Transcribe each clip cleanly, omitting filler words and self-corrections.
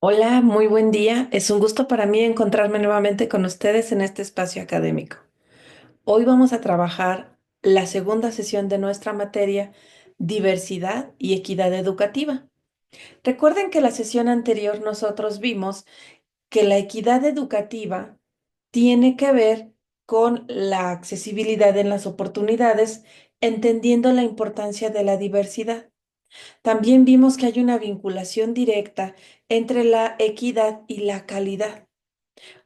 Hola, muy buen día. Es un gusto para mí encontrarme nuevamente con ustedes en este espacio académico. Hoy vamos a trabajar la segunda sesión de nuestra materia, diversidad y equidad educativa. Recuerden que la sesión anterior nosotros vimos que la equidad educativa tiene que ver con la accesibilidad en las oportunidades, entendiendo la importancia de la diversidad. También vimos que hay una vinculación directa entre la equidad y la calidad.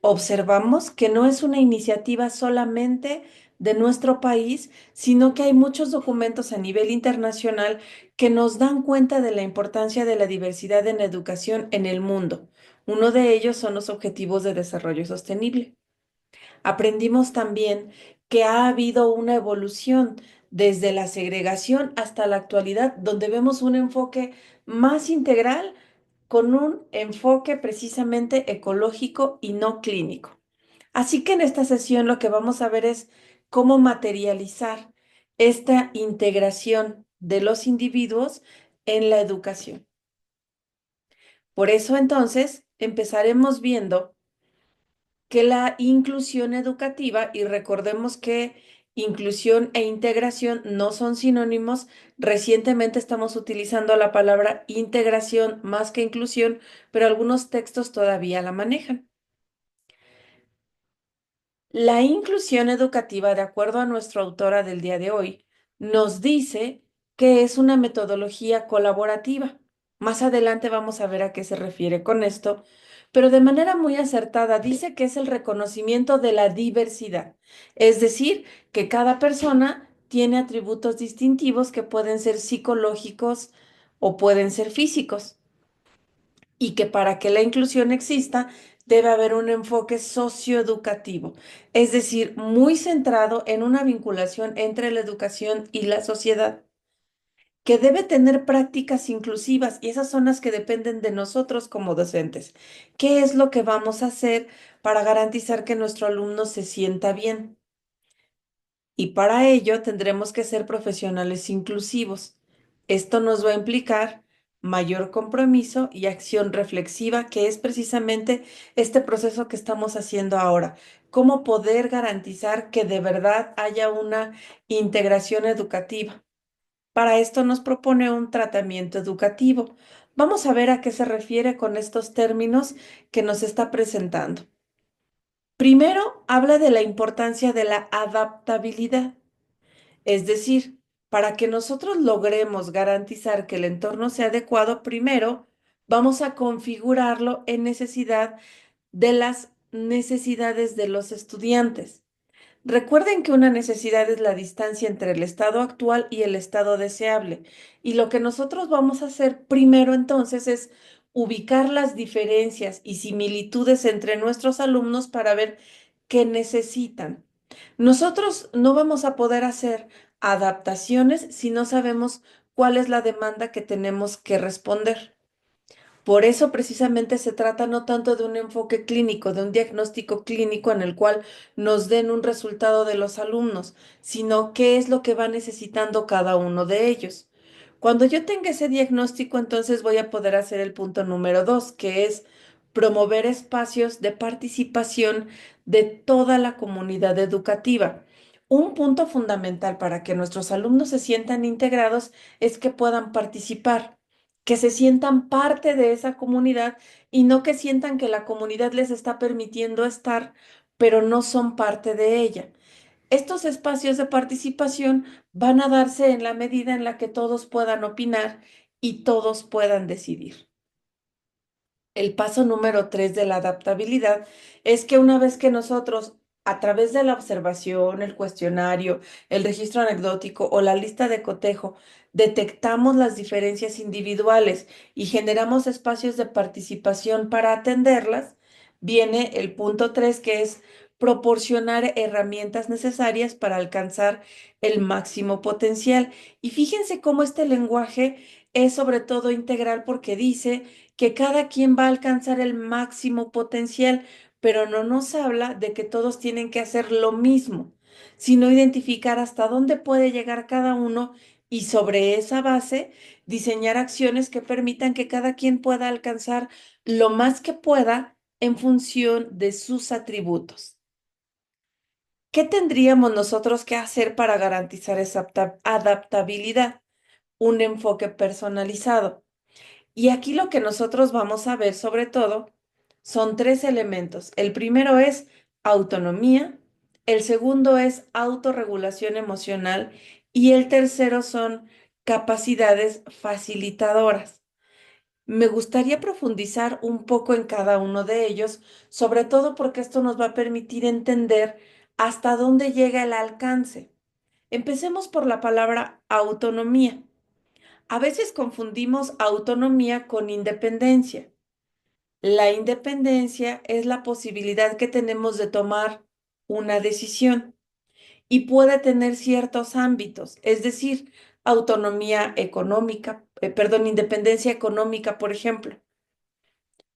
Observamos que no es una iniciativa solamente de nuestro país, sino que hay muchos documentos a nivel internacional que nos dan cuenta de la importancia de la diversidad en la educación en el mundo. Uno de ellos son los Objetivos de Desarrollo Sostenible. Aprendimos también que ha habido una evolución desde la segregación hasta la actualidad, donde vemos un enfoque más integral con un enfoque precisamente ecológico y no clínico. Así que en esta sesión lo que vamos a ver es cómo materializar esta integración de los individuos en la educación. Por eso entonces empezaremos viendo que la inclusión educativa, y recordemos que inclusión e integración no son sinónimos, recientemente estamos utilizando la palabra integración más que inclusión, pero algunos textos todavía la manejan. La inclusión educativa, de acuerdo a nuestra autora del día de hoy, nos dice que es una metodología colaborativa. Más adelante vamos a ver a qué se refiere con esto, pero de manera muy acertada dice que es el reconocimiento de la diversidad, es decir, que cada persona tiene atributos distintivos que pueden ser psicológicos o pueden ser físicos y que para que la inclusión exista debe haber un enfoque socioeducativo, es decir, muy centrado en una vinculación entre la educación y la sociedad, que debe tener prácticas inclusivas y esas son las que dependen de nosotros como docentes. ¿Qué es lo que vamos a hacer para garantizar que nuestro alumno se sienta bien? Y para ello tendremos que ser profesionales inclusivos. Esto nos va a implicar mayor compromiso y acción reflexiva, que es precisamente este proceso que estamos haciendo ahora. Cómo poder garantizar que de verdad haya una integración educativa. Para esto nos propone un tratamiento educativo. Vamos a ver a qué se refiere con estos términos que nos está presentando. Primero, habla de la importancia de la adaptabilidad. Es decir, para que nosotros logremos garantizar que el entorno sea adecuado, primero vamos a configurarlo en necesidad de las necesidades de los estudiantes. Recuerden que una necesidad es la distancia entre el estado actual y el estado deseable. Y lo que nosotros vamos a hacer primero entonces es ubicar las diferencias y similitudes entre nuestros alumnos para ver qué necesitan. Nosotros no vamos a poder hacer adaptaciones si no sabemos cuál es la demanda que tenemos que responder. Por eso precisamente se trata no tanto de un enfoque clínico, de un diagnóstico clínico en el cual nos den un resultado de los alumnos, sino qué es lo que va necesitando cada uno de ellos. Cuando yo tenga ese diagnóstico, entonces voy a poder hacer el punto número 2, que es promover espacios de participación de toda la comunidad educativa. Un punto fundamental para que nuestros alumnos se sientan integrados es que puedan participar, que se sientan parte de esa comunidad y no que sientan que la comunidad les está permitiendo estar, pero no son parte de ella. Estos espacios de participación van a darse en la medida en la que todos puedan opinar y todos puedan decidir. El paso número 3 de la adaptabilidad es que una vez que nosotros, a través de la observación, el cuestionario, el registro anecdótico o la lista de cotejo, detectamos las diferencias individuales y generamos espacios de participación para atenderlas, viene el punto 3 que es proporcionar herramientas necesarias para alcanzar el máximo potencial. Y fíjense cómo este lenguaje es sobre todo integral porque dice que cada quien va a alcanzar el máximo potencial, pero no nos habla de que todos tienen que hacer lo mismo, sino identificar hasta dónde puede llegar cada uno y sobre esa base diseñar acciones que permitan que cada quien pueda alcanzar lo más que pueda en función de sus atributos. ¿Qué tendríamos nosotros que hacer para garantizar esa adaptabilidad? Un enfoque personalizado. Y aquí lo que nosotros vamos a ver sobre todo son tres elementos. El primero es autonomía, el segundo es autorregulación emocional y el tercero son capacidades facilitadoras. Me gustaría profundizar un poco en cada uno de ellos, sobre todo porque esto nos va a permitir entender hasta dónde llega el alcance. Empecemos por la palabra autonomía. A veces confundimos autonomía con independencia. La independencia es la posibilidad que tenemos de tomar una decisión y puede tener ciertos ámbitos, es decir, autonomía económica, perdón, independencia económica, por ejemplo.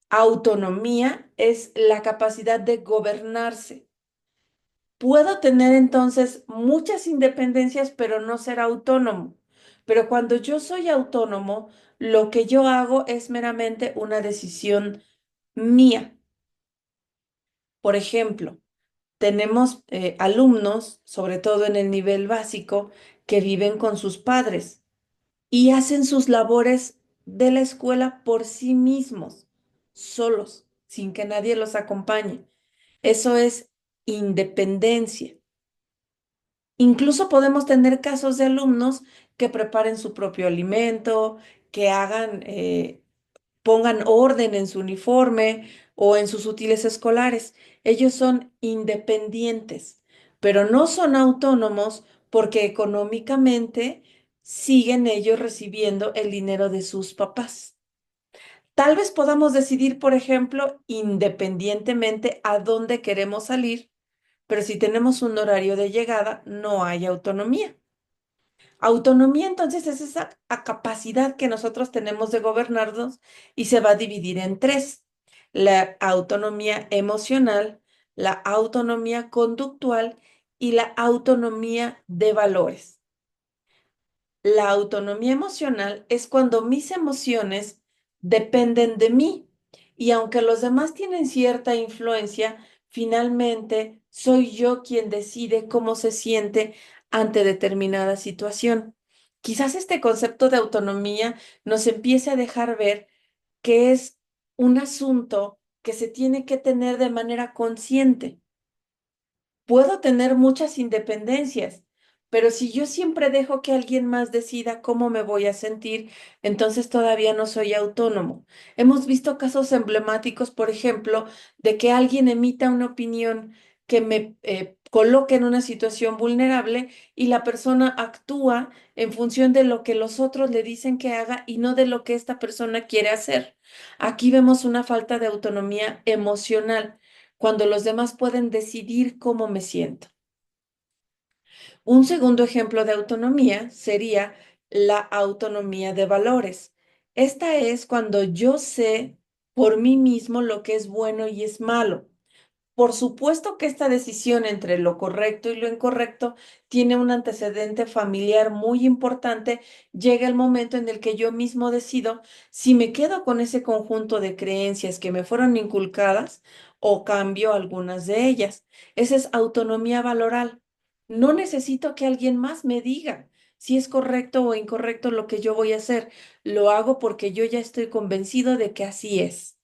Autonomía es la capacidad de gobernarse. Puedo tener entonces muchas independencias, pero no ser autónomo. Pero cuando yo soy autónomo, lo que yo hago es meramente una decisión mía. Por ejemplo, tenemos alumnos, sobre todo en el nivel básico, que viven con sus padres y hacen sus labores de la escuela por sí mismos, solos, sin que nadie los acompañe. Eso es independencia. Incluso podemos tener casos de alumnos que preparen su propio alimento, que pongan orden en su uniforme o en sus útiles escolares. Ellos son independientes, pero no son autónomos porque económicamente siguen ellos recibiendo el dinero de sus papás. Tal vez podamos decidir, por ejemplo, independientemente a dónde queremos salir, pero si tenemos un horario de llegada, no hay autonomía. Autonomía entonces es esa capacidad que nosotros tenemos de gobernarnos y se va a dividir en tres: la autonomía emocional, la autonomía conductual y la autonomía de valores. La autonomía emocional es cuando mis emociones dependen de mí y aunque los demás tienen cierta influencia, finalmente soy yo quien decide cómo se siente ante determinada situación. Quizás este concepto de autonomía nos empiece a dejar ver que es un asunto que se tiene que tener de manera consciente. Puedo tener muchas independencias, pero si yo siempre dejo que alguien más decida cómo me voy a sentir, entonces todavía no soy autónomo. Hemos visto casos emblemáticos, por ejemplo, de que alguien emita una opinión que me coloque en una situación vulnerable y la persona actúa en función de lo que los otros le dicen que haga y no de lo que esta persona quiere hacer. Aquí vemos una falta de autonomía emocional cuando los demás pueden decidir cómo me siento. Un segundo ejemplo de autonomía sería la autonomía de valores. Esta es cuando yo sé por mí mismo lo que es bueno y es malo. Por supuesto que esta decisión entre lo correcto y lo incorrecto tiene un antecedente familiar muy importante. Llega el momento en el que yo mismo decido si me quedo con ese conjunto de creencias que me fueron inculcadas o cambio algunas de ellas. Esa es autonomía valoral. No necesito que alguien más me diga si es correcto o incorrecto lo que yo voy a hacer. Lo hago porque yo ya estoy convencido de que así es.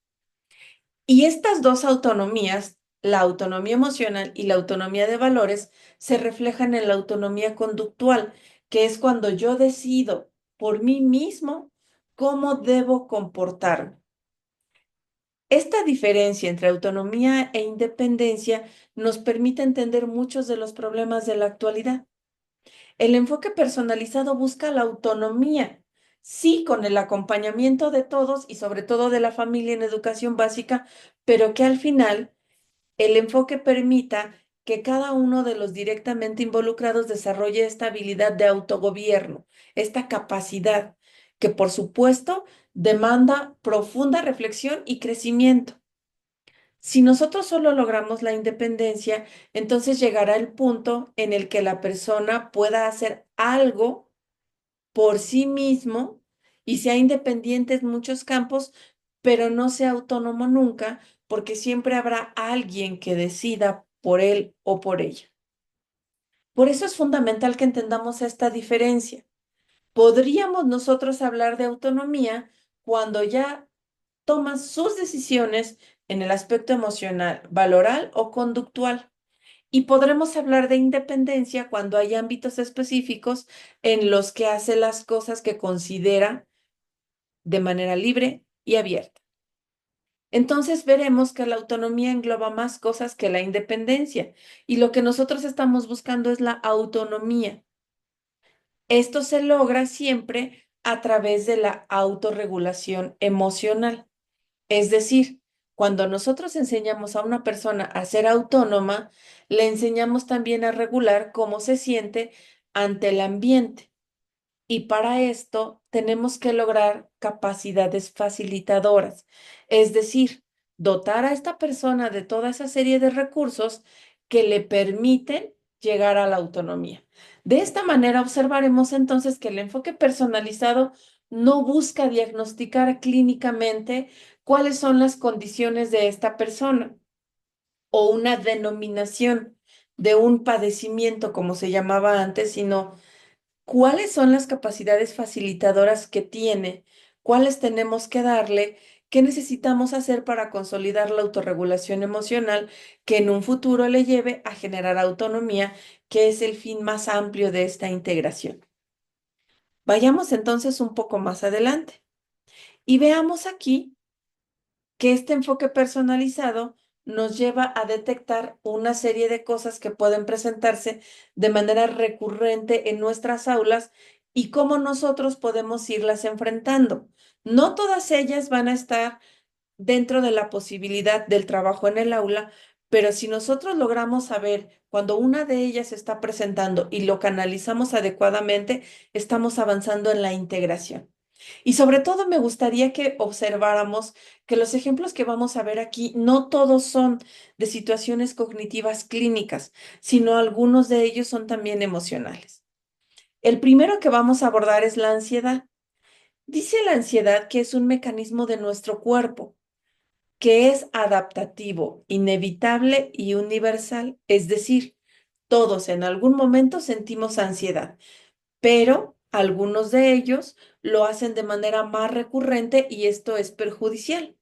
Y estas dos autonomías, la autonomía emocional y la autonomía de valores, se reflejan en la autonomía conductual, que es cuando yo decido por mí mismo cómo debo comportarme. Esta diferencia entre autonomía e independencia nos permite entender muchos de los problemas de la actualidad. El enfoque personalizado busca la autonomía, sí, con el acompañamiento de todos y sobre todo de la familia en educación básica, pero que al final el enfoque permita que cada uno de los directamente involucrados desarrolle esta habilidad de autogobierno, esta capacidad que por supuesto demanda profunda reflexión y crecimiento. Si nosotros solo logramos la independencia, entonces llegará el punto en el que la persona pueda hacer algo por sí mismo y sea independiente en muchos campos, pero no sea autónomo nunca, porque siempre habrá alguien que decida por él o por ella. Por eso es fundamental que entendamos esta diferencia. Podríamos nosotros hablar de autonomía cuando ya toman sus decisiones en el aspecto emocional, valoral o conductual. Y podremos hablar de independencia cuando hay ámbitos específicos en los que hace las cosas que considera de manera libre y abierta. Entonces veremos que la autonomía engloba más cosas que la independencia y lo que nosotros estamos buscando es la autonomía. Esto se logra siempre a través de la autorregulación emocional. Es decir, cuando nosotros enseñamos a una persona a ser autónoma, le enseñamos también a regular cómo se siente ante el ambiente. Y para esto tenemos que lograr capacidades facilitadoras, es decir, dotar a esta persona de toda esa serie de recursos que le permiten llegar a la autonomía. De esta manera observaremos entonces que el enfoque personalizado no busca diagnosticar clínicamente cuáles son las condiciones de esta persona o una denominación de un padecimiento como se llamaba antes, sino cuáles son las capacidades facilitadoras que tiene, cuáles tenemos que darle, qué necesitamos hacer para consolidar la autorregulación emocional que en un futuro le lleve a generar autonomía, que es el fin más amplio de esta integración. Vayamos entonces un poco más adelante y veamos aquí que este enfoque personalizado nos lleva a detectar una serie de cosas que pueden presentarse de manera recurrente en nuestras aulas y cómo nosotros podemos irlas enfrentando. No todas ellas van a estar dentro de la posibilidad del trabajo en el aula, pero si nosotros logramos saber cuando una de ellas se está presentando y lo canalizamos adecuadamente, estamos avanzando en la integración. Y sobre todo me gustaría que observáramos que los ejemplos que vamos a ver aquí no todos son de situaciones cognitivas clínicas, sino algunos de ellos son también emocionales. El primero que vamos a abordar es la ansiedad. Dice la ansiedad que es un mecanismo de nuestro cuerpo, que es adaptativo, inevitable y universal, es decir, todos en algún momento sentimos ansiedad, pero algunos de ellos lo hacen de manera más recurrente y esto es perjudicial.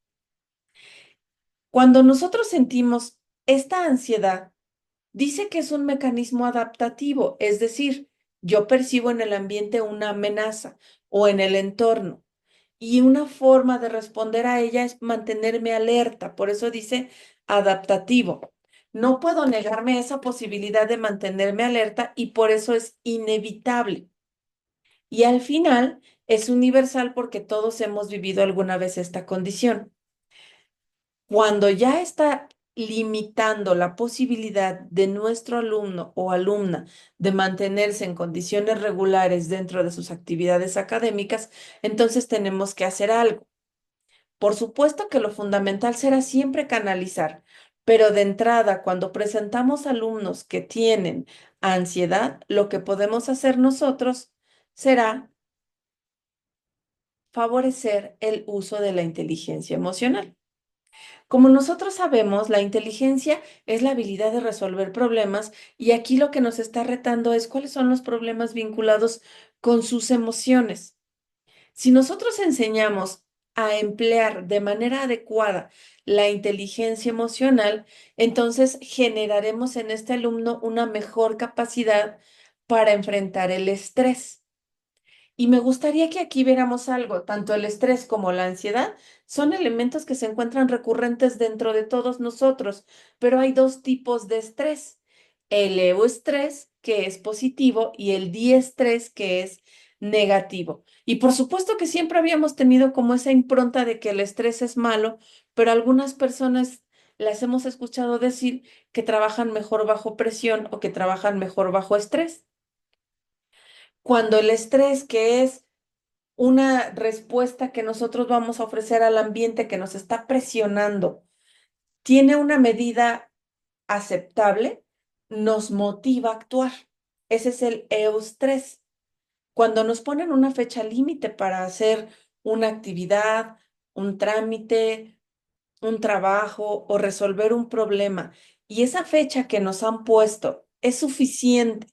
Cuando nosotros sentimos esta ansiedad, dice que es un mecanismo adaptativo, es decir, yo percibo en el ambiente una amenaza o en el entorno y una forma de responder a ella es mantenerme alerta, por eso dice adaptativo. No puedo negarme esa posibilidad de mantenerme alerta y por eso es inevitable. Y al final es universal porque todos hemos vivido alguna vez esta condición. Cuando ya está limitando la posibilidad de nuestro alumno o alumna de mantenerse en condiciones regulares dentro de sus actividades académicas, entonces tenemos que hacer algo. Por supuesto que lo fundamental será siempre canalizar, pero de entrada, cuando presentamos alumnos que tienen ansiedad, lo que podemos hacer nosotros será favorecer el uso de la inteligencia emocional. Como nosotros sabemos, la inteligencia es la habilidad de resolver problemas y aquí lo que nos está retando es cuáles son los problemas vinculados con sus emociones. Si nosotros enseñamos a emplear de manera adecuada la inteligencia emocional, entonces generaremos en este alumno una mejor capacidad para enfrentar el estrés. Y me gustaría que aquí viéramos algo, tanto el estrés como la ansiedad son elementos que se encuentran recurrentes dentro de todos nosotros, pero hay dos tipos de estrés, el euestrés, que es positivo, y el diestrés, que es negativo. Y por supuesto que siempre habíamos tenido como esa impronta de que el estrés es malo, pero algunas personas las hemos escuchado decir que trabajan mejor bajo presión o que trabajan mejor bajo estrés. Cuando el estrés, que es una respuesta que nosotros vamos a ofrecer al ambiente que nos está presionando, tiene una medida aceptable, nos motiva a actuar. Ese es el eustrés. Cuando nos ponen una fecha límite para hacer una actividad, un trámite, un trabajo o resolver un problema, y esa fecha que nos han puesto es suficiente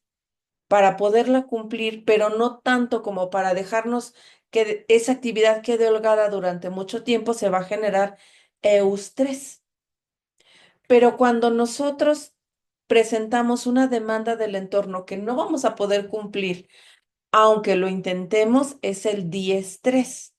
para poderla cumplir, pero no tanto como para dejarnos que esa actividad quede holgada durante mucho tiempo, se va a generar eustrés. Pero cuando nosotros presentamos una demanda del entorno que no vamos a poder cumplir, aunque lo intentemos, es el diestrés.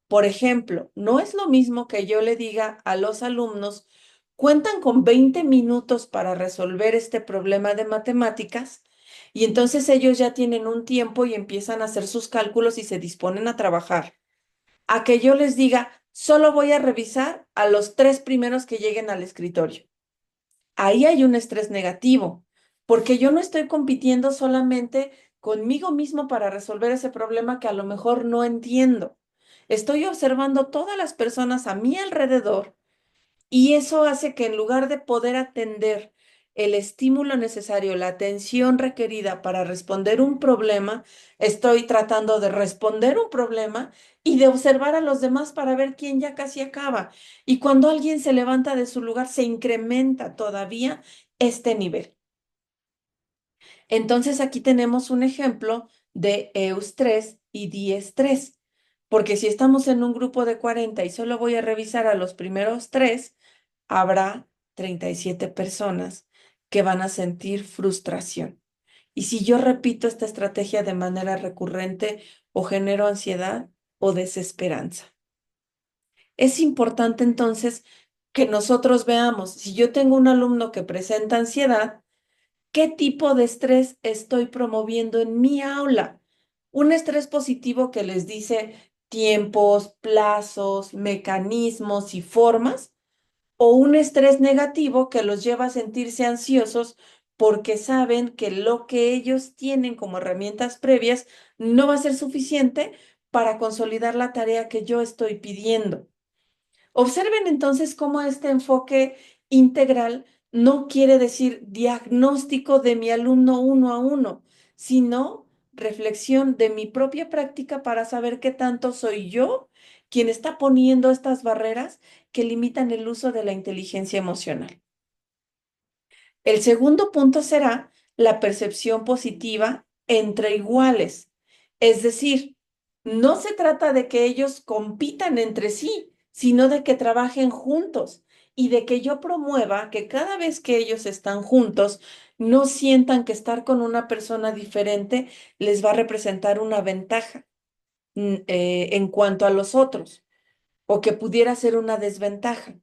Por ejemplo, no es lo mismo que yo le diga a los alumnos, cuentan con 20 minutos para resolver este problema de matemáticas y entonces ellos ya tienen un tiempo y empiezan a hacer sus cálculos y se disponen a trabajar. A que yo les diga, solo voy a revisar a los 3 primeros que lleguen al escritorio. Ahí hay un estrés negativo, porque yo no estoy compitiendo solamente conmigo mismo para resolver ese problema que a lo mejor no entiendo. Estoy observando todas las personas a mi alrededor y eso hace que en lugar de poder atender el estímulo necesario, la atención requerida para responder un problema, estoy tratando de responder un problema y de observar a los demás para ver quién ya casi acaba. Y cuando alguien se levanta de su lugar, se incrementa todavía este nivel. Entonces aquí tenemos un ejemplo de eustrés y diestrés, porque si estamos en un grupo de 40 y solo voy a revisar a los primeros 3, habrá 37 personas que van a sentir frustración. Y si yo repito esta estrategia de manera recurrente, o genero ansiedad o desesperanza. Es importante entonces que nosotros veamos, si yo tengo un alumno que presenta ansiedad, ¿qué tipo de estrés estoy promoviendo en mi aula? Un estrés positivo que les dice tiempos, plazos, mecanismos y formas, o un estrés negativo que los lleva a sentirse ansiosos porque saben que lo que ellos tienen como herramientas previas no va a ser suficiente para consolidar la tarea que yo estoy pidiendo. Observen entonces cómo este enfoque integral no quiere decir diagnóstico de mi alumno uno a uno, sino reflexión de mi propia práctica para saber qué tanto soy yo quien está poniendo estas barreras que limitan el uso de la inteligencia emocional. El segundo punto será la percepción positiva entre iguales. Es decir, no se trata de que ellos compitan entre sí, sino de que trabajen juntos y de que yo promueva que cada vez que ellos están juntos, no sientan que estar con una persona diferente les va a representar una ventaja en cuanto a los otros o que pudiera ser una desventaja.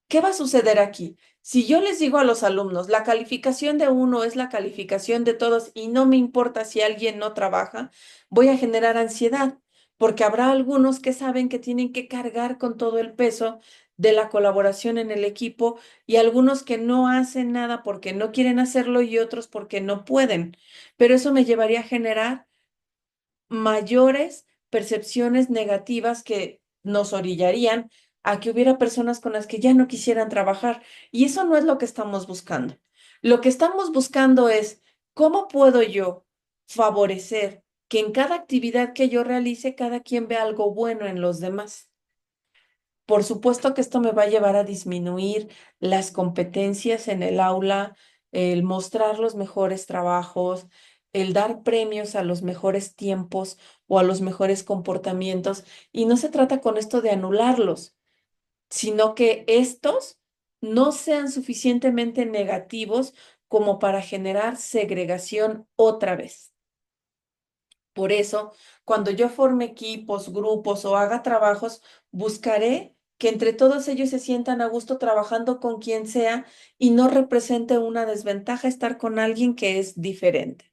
¿Qué va a suceder aquí? Si yo les digo a los alumnos, la calificación de uno es la calificación de todos y no me importa si alguien no trabaja, voy a generar ansiedad, porque habrá algunos que saben que tienen que cargar con todo el peso de la colaboración en el equipo y algunos que no hacen nada porque no quieren hacerlo y otros porque no pueden. Pero eso me llevaría a generar mayores percepciones negativas que nos orillarían a que hubiera personas con las que ya no quisieran trabajar. Y eso no es lo que estamos buscando. Lo que estamos buscando es cómo puedo yo favorecer que en cada actividad que yo realice, cada quien vea algo bueno en los demás. Por supuesto que esto me va a llevar a disminuir las competencias en el aula, el mostrar los mejores trabajos, el dar premios a los mejores tiempos o a los mejores comportamientos. Y no se trata con esto de anularlos, sino que estos no sean suficientemente negativos como para generar segregación otra vez. Por eso, cuando yo forme equipos, grupos o haga trabajos, buscaré que entre todos ellos se sientan a gusto trabajando con quien sea y no represente una desventaja estar con alguien que es diferente.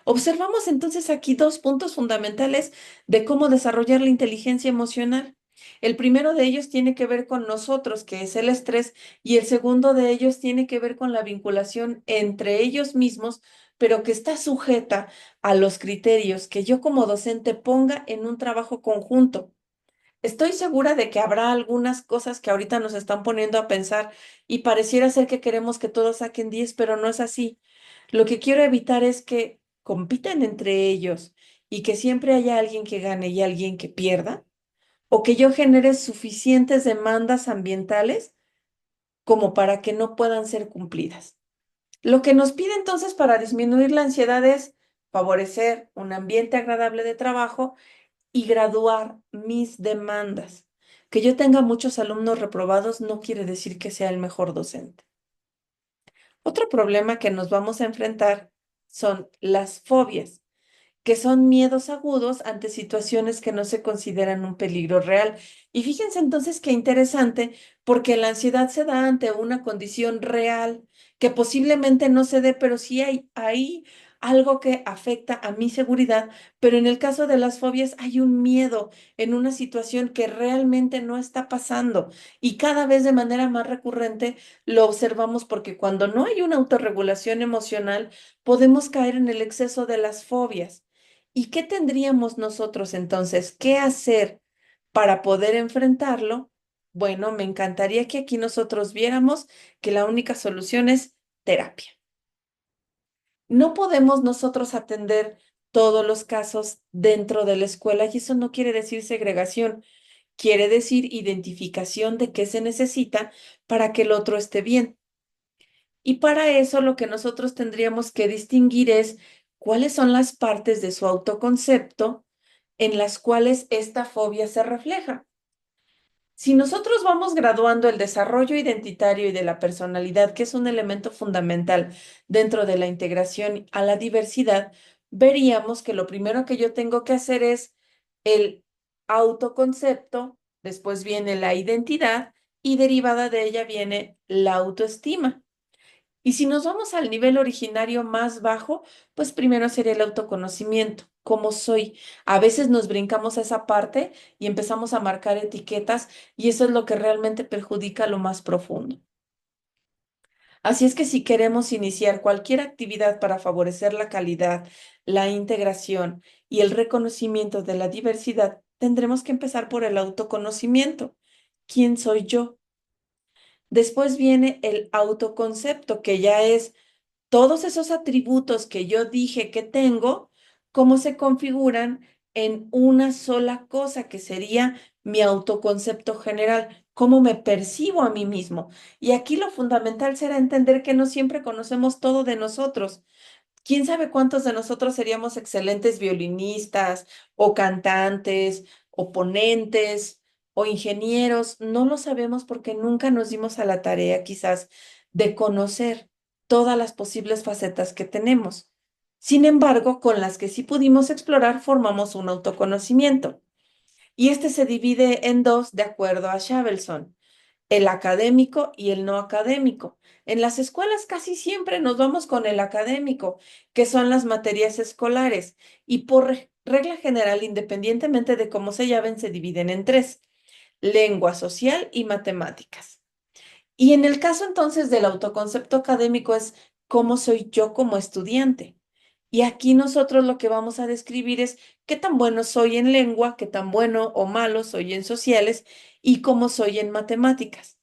Observamos entonces aquí 2 puntos fundamentales de cómo desarrollar la inteligencia emocional. El primero de ellos tiene que ver con nosotros, que es el estrés, y el segundo de ellos tiene que ver con la vinculación entre ellos mismos, pero que está sujeta a los criterios que yo como docente ponga en un trabajo conjunto. Estoy segura de que habrá algunas cosas que ahorita nos están poniendo a pensar y pareciera ser que queremos que todos saquen 10, pero no es así. Lo que quiero evitar es que compiten entre ellos y que siempre haya alguien que gane y alguien que pierda, o que yo genere suficientes demandas ambientales como para que no puedan ser cumplidas. Lo que nos pide entonces para disminuir la ansiedad es favorecer un ambiente agradable de trabajo y graduar mis demandas. Que yo tenga muchos alumnos reprobados no quiere decir que sea el mejor docente. Otro problema que nos vamos a enfrentar son las fobias, que son miedos agudos ante situaciones que no se consideran un peligro real. Y fíjense entonces qué interesante, porque la ansiedad se da ante una condición real que posiblemente no se dé, pero sí hay ahí algo que afecta a mi seguridad. Pero en el caso de las fobias hay un miedo en una situación que realmente no está pasando y cada vez de manera más recurrente lo observamos porque cuando no hay una autorregulación emocional, podemos caer en el exceso de las fobias. ¿Y qué tendríamos nosotros entonces que hacer para poder enfrentarlo? Bueno, me encantaría que aquí nosotros viéramos que la única solución es terapia. No podemos nosotros atender todos los casos dentro de la escuela y eso no quiere decir segregación, quiere decir identificación de qué se necesita para que el otro esté bien. Y para eso lo que nosotros tendríamos que distinguir es cuáles son las partes de su autoconcepto en las cuales esta fobia se refleja. Si nosotros vamos graduando el desarrollo identitario y de la personalidad, que es un elemento fundamental dentro de la integración a la diversidad, veríamos que lo primero que yo tengo que hacer es el autoconcepto, después viene la identidad y derivada de ella viene la autoestima. Y si nos vamos al nivel originario más bajo, pues primero sería el autoconocimiento, cómo soy. A veces nos brincamos a esa parte y empezamos a marcar etiquetas y eso es lo que realmente perjudica lo más profundo. Así es que si queremos iniciar cualquier actividad para favorecer la calidad, la integración y el reconocimiento de la diversidad, tendremos que empezar por el autoconocimiento. ¿Quién soy yo? Después viene el autoconcepto, que ya es todos esos atributos que yo dije que tengo, cómo se configuran en una sola cosa que sería mi autoconcepto general, cómo me percibo a mí mismo. Y aquí lo fundamental será entender que no siempre conocemos todo de nosotros. ¿Quién sabe cuántos de nosotros seríamos excelentes violinistas o cantantes o ponentes o ingenieros? No lo sabemos porque nunca nos dimos a la tarea quizás de conocer todas las posibles facetas que tenemos. Sin embargo, con las que sí pudimos explorar, formamos un autoconocimiento. Y este se divide en dos de acuerdo a Shavelson, el académico y el no académico. En las escuelas casi siempre nos vamos con el académico, que son las materias escolares, y por regla general, independientemente de cómo se llamen, se dividen en tres: lengua social y matemáticas. Y en el caso entonces del autoconcepto académico es cómo soy yo como estudiante. Y aquí nosotros lo que vamos a describir es qué tan bueno soy en lengua, qué tan bueno o malo soy en sociales y cómo soy en matemáticas.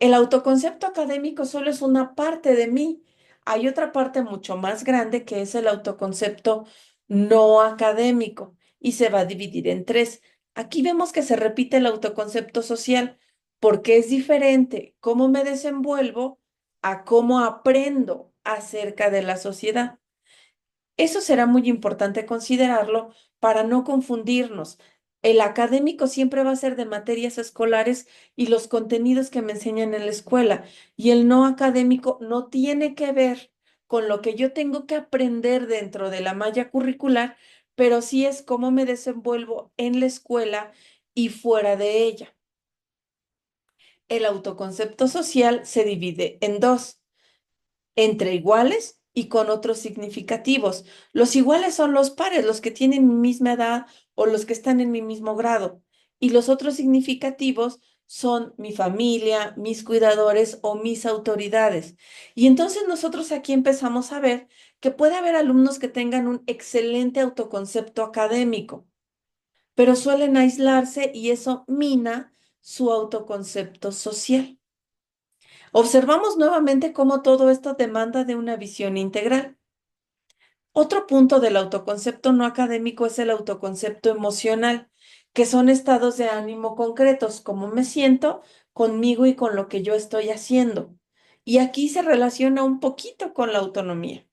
El autoconcepto académico solo es una parte de mí. Hay otra parte mucho más grande que es el autoconcepto no académico y se va a dividir en tres. Aquí vemos que se repite el autoconcepto social porque es diferente cómo me desenvuelvo a cómo aprendo acerca de la sociedad. Eso será muy importante considerarlo para no confundirnos. El académico siempre va a ser de materias escolares y los contenidos que me enseñan en la escuela, y el no académico no tiene que ver con lo que yo tengo que aprender dentro de la malla curricular, pero sí es cómo me desenvuelvo en la escuela y fuera de ella. El autoconcepto social se divide en dos: entre iguales y con otros significativos. Los iguales son los pares, los que tienen mi misma edad o los que están en mi mismo grado. Y los otros significativos son mi familia, mis cuidadores o mis autoridades. Y entonces nosotros aquí empezamos a ver que puede haber alumnos que tengan un excelente autoconcepto académico, pero suelen aislarse y eso mina su autoconcepto social. Observamos nuevamente cómo todo esto demanda de una visión integral. Otro punto del autoconcepto no académico es el autoconcepto emocional, que son estados de ánimo concretos, cómo me siento conmigo y con lo que yo estoy haciendo. Y aquí se relaciona un poquito con la autonomía.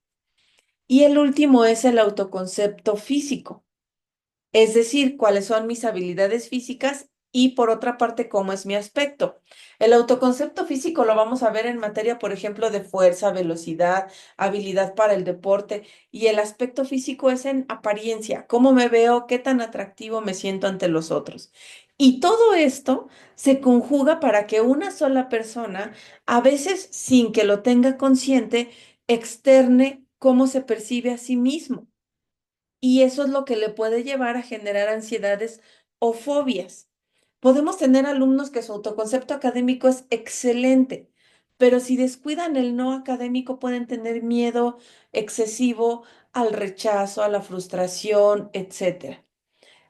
Y el último es el autoconcepto físico, es decir, cuáles son mis habilidades físicas y por otra parte, cómo es mi aspecto. El autoconcepto físico lo vamos a ver en materia, por ejemplo, de fuerza, velocidad, habilidad para el deporte y el aspecto físico es en apariencia, cómo me veo, qué tan atractivo me siento ante los otros. Y todo esto se conjuga para que una sola persona, a veces sin que lo tenga consciente, externe cómo se percibe a sí mismo. Y eso es lo que le puede llevar a generar ansiedades o fobias. Podemos tener alumnos que su autoconcepto académico es excelente, pero si descuidan el no académico pueden tener miedo excesivo al rechazo, a la frustración, etcétera.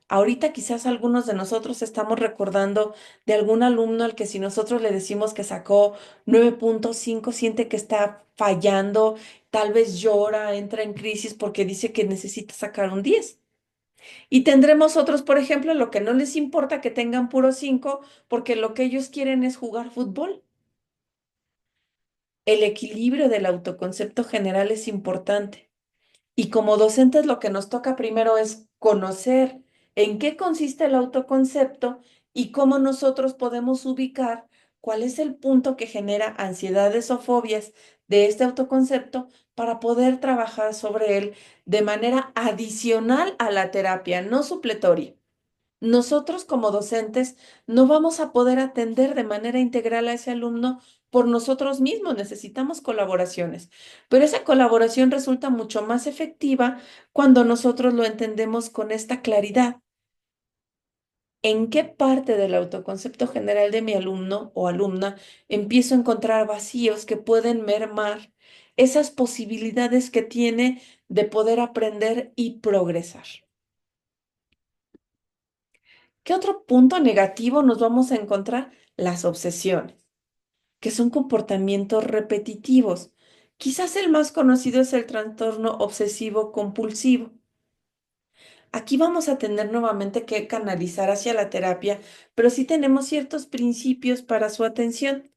Ahorita quizás algunos de nosotros estamos recordando de algún alumno al que si nosotros le decimos que sacó 9.5 siente que está fallando, tal vez llora, entra en crisis porque dice que necesita sacar un 10. Y tendremos otros, por ejemplo, lo que no les importa que tengan puro 5 porque lo que ellos quieren es jugar fútbol. El equilibrio del autoconcepto general es importante. Y como docentes lo que nos toca primero es conocer en qué consiste el autoconcepto y cómo nosotros podemos ubicar cuál es el punto que genera ansiedades o fobias de este autoconcepto para poder trabajar sobre él de manera adicional a la terapia, no supletoria. Nosotros como docentes no vamos a poder atender de manera integral a ese alumno por nosotros mismos, necesitamos colaboraciones, pero esa colaboración resulta mucho más efectiva cuando nosotros lo entendemos con esta claridad. ¿En qué parte del autoconcepto general de mi alumno o alumna empiezo a encontrar vacíos que pueden mermar esas posibilidades que tiene de poder aprender y progresar? ¿Qué otro punto negativo nos vamos a encontrar? Las obsesiones, que son comportamientos repetitivos. Quizás el más conocido es el trastorno obsesivo compulsivo. Aquí vamos a tener nuevamente que canalizar hacia la terapia, pero sí tenemos ciertos principios para su atención,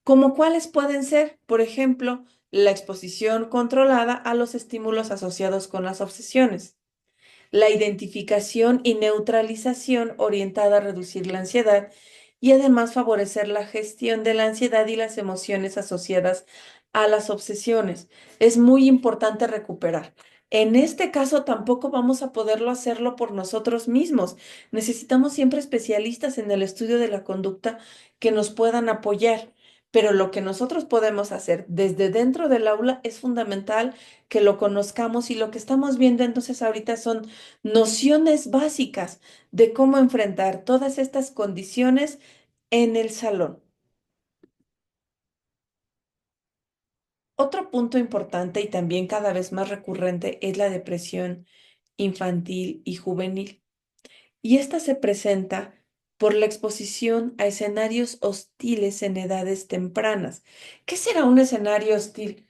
como cuáles pueden ser, por ejemplo, la exposición controlada a los estímulos asociados con las obsesiones. La identificación y neutralización orientada a reducir la ansiedad y además favorecer la gestión de la ansiedad y las emociones asociadas a las obsesiones. Es muy importante recuperar. En este caso tampoco vamos a poderlo hacerlo por nosotros mismos. Necesitamos siempre especialistas en el estudio de la conducta que nos puedan apoyar. Pero lo que nosotros podemos hacer desde dentro del aula es fundamental que lo conozcamos y lo que estamos viendo entonces ahorita son nociones básicas de cómo enfrentar todas estas condiciones en el salón. Otro punto importante y también cada vez más recurrente es la depresión infantil y juvenil. Y esta se presenta por la exposición a escenarios hostiles en edades tempranas. ¿Qué será un escenario hostil?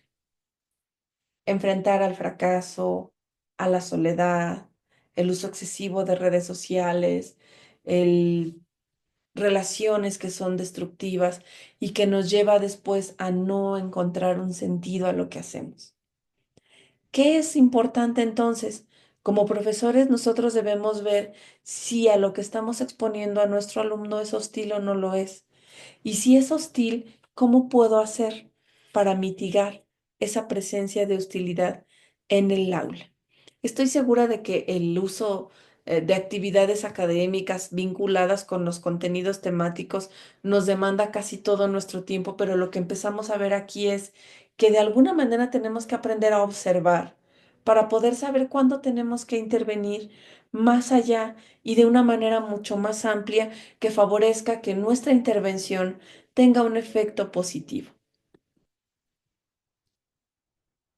Enfrentar al fracaso, a la soledad, el uso excesivo de redes sociales, el relaciones que son destructivas y que nos lleva después a no encontrar un sentido a lo que hacemos. ¿Qué es importante entonces? Como profesores, nosotros debemos ver si a lo que estamos exponiendo a nuestro alumno es hostil o no lo es. Y si es hostil, ¿cómo puedo hacer para mitigar esa presencia de hostilidad en el aula? Estoy segura de que el uso de actividades académicas vinculadas con los contenidos temáticos nos demanda casi todo nuestro tiempo, pero lo que empezamos a ver aquí es que de alguna manera tenemos que aprender a observar para poder saber cuándo tenemos que intervenir más allá y de una manera mucho más amplia que favorezca que nuestra intervención tenga un efecto positivo.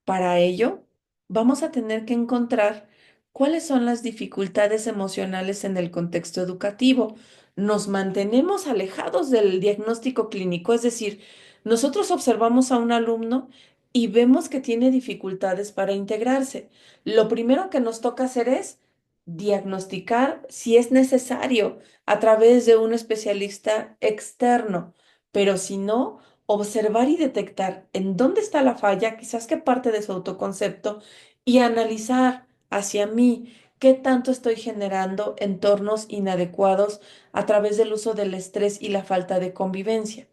Para ello, vamos a tener que encontrar cuáles son las dificultades emocionales en el contexto educativo. Nos mantenemos alejados del diagnóstico clínico, es decir, nosotros observamos a un alumno y vemos que tiene dificultades para integrarse. Lo primero que nos toca hacer es diagnosticar si es necesario a través de un especialista externo, pero si no, observar y detectar en dónde está la falla, quizás qué parte de su autoconcepto, y analizar hacia mí qué tanto estoy generando entornos inadecuados a través del uso del estrés y la falta de convivencia.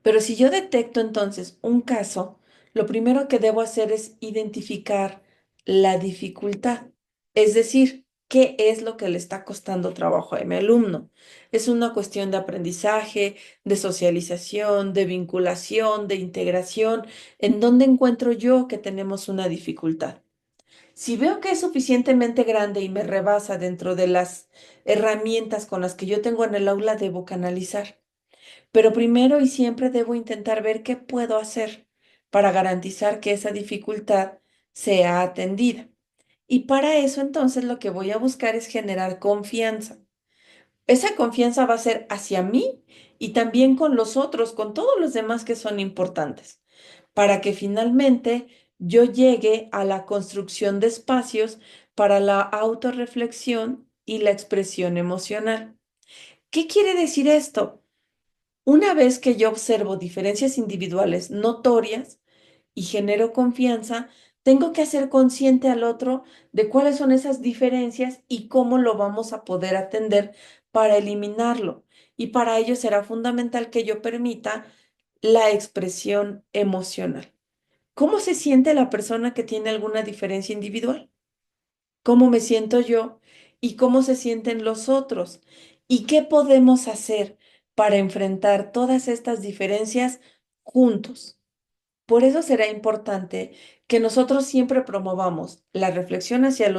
Pero si yo detecto entonces un caso, lo primero que debo hacer es identificar la dificultad, es decir, qué es lo que le está costando trabajo a mi alumno. Es una cuestión de aprendizaje, de socialización, de vinculación, de integración. ¿En dónde encuentro yo que tenemos una dificultad? Si veo que es suficientemente grande y me rebasa dentro de las herramientas con las que yo tengo en el aula, debo canalizar. Pero primero y siempre debo intentar ver qué puedo hacer para garantizar que esa dificultad sea atendida. Y para eso entonces lo que voy a buscar es generar confianza. Esa confianza va a ser hacia mí y también con los otros, con todos los demás que son importantes, para que finalmente yo llegue a la construcción de espacios para la autorreflexión y la expresión emocional. ¿Qué quiere decir esto? Una vez que yo observo diferencias individuales notorias y genero confianza, tengo que hacer consciente al otro de cuáles son esas diferencias y cómo lo vamos a poder atender para eliminarlo. Y para ello será fundamental que yo permita la expresión emocional. ¿Cómo se siente la persona que tiene alguna diferencia individual? ¿Cómo me siento yo y cómo se sienten los otros? ¿Y qué podemos hacer para enfrentar todas estas diferencias juntos? Por eso será importante que nosotros siempre promovamos la reflexión hacia